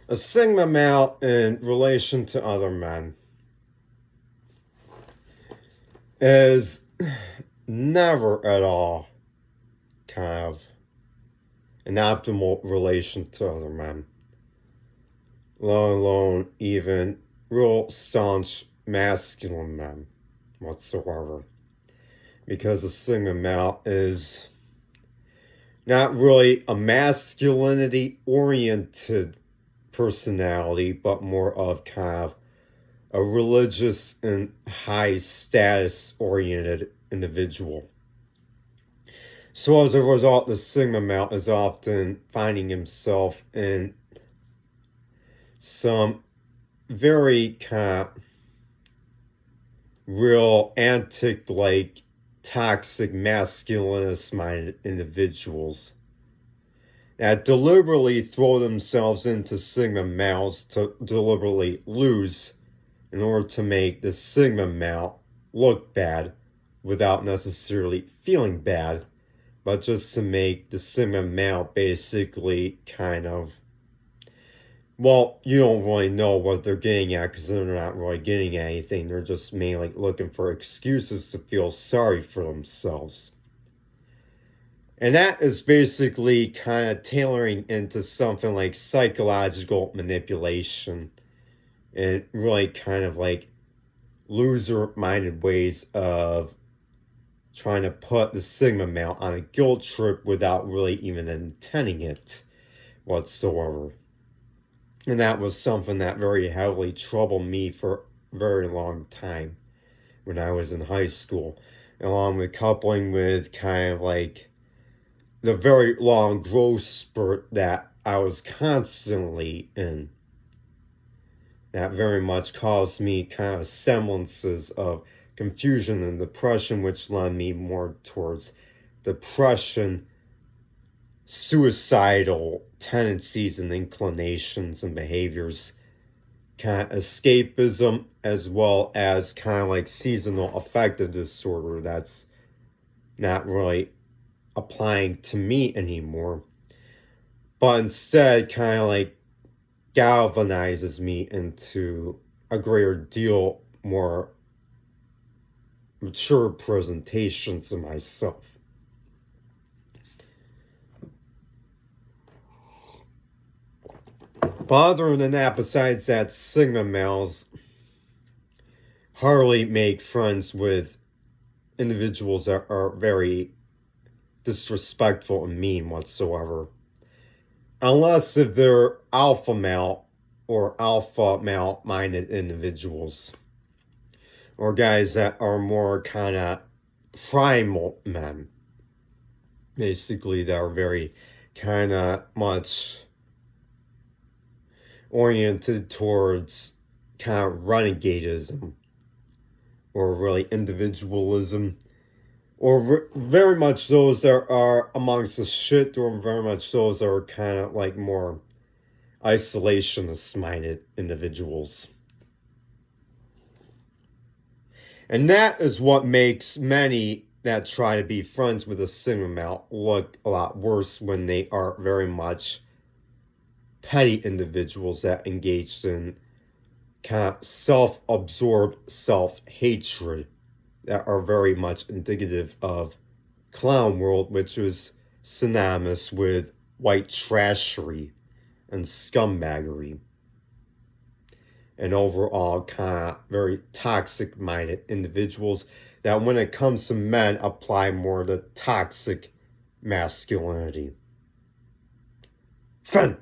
A Sigma male in relation to other men is never at all kind of an optimal relation to other men, let alone even real staunch masculine men whatsoever. Because a Sigma male is not really a masculinity oriented personality, but more of kind of a religious and high status oriented individual. So as a result, the Sigma male is often finding himself in some very kind of real antic-like toxic masculinist minded individuals that deliberately throw themselves into Sigma males to deliberately lose in order to make the Sigma male look bad without necessarily feeling bad, but just to make the Sigma male basically kind of, well, you don't really know what they're getting at because they're not really getting at anything. They're just mainly looking for excuses to feel sorry for themselves. And that is basically kind of tailoring into something like psychological manipulation and really kind of like loser-minded ways of trying to put the Sigma male on a guilt trip without really even intending it whatsoever. And that was something that very heavily troubled me for a very long time when I was in high school, along with coupling with kind of like the very long growth spurt that I was constantly in. That very much caused me kind of semblances of confusion and depression, which led me more towards depression, suicidal tendencies and inclinations and behaviors, kind of escapism, as well as kind of like seasonal affective disorder that's not really applying to me anymore, but instead kind of like galvanizes me into a greater deal more mature presentations of myself. But other than that, besides that, Sigma males hardly make friends with individuals that are very disrespectful and mean whatsoever. Unless if they're alpha male or alpha male minded individuals. Or guys that are more kind of primal men. Basically, that are very kind of much oriented towards kind of renegadism or really individualism, or very much those that are amongst the shit, or very much those that are kind of like more isolationist minded individuals. And that is what makes many that try to be friends with a Sigma male look a lot worse when they are very much petty individuals that engaged in kind of self-absorbed self-hatred that are very much indicative of clown world, which was synonymous with white trashery and scumbaggery, and overall kind of very toxic minded individuals that when it comes to men apply more the toxic masculinity. Fun.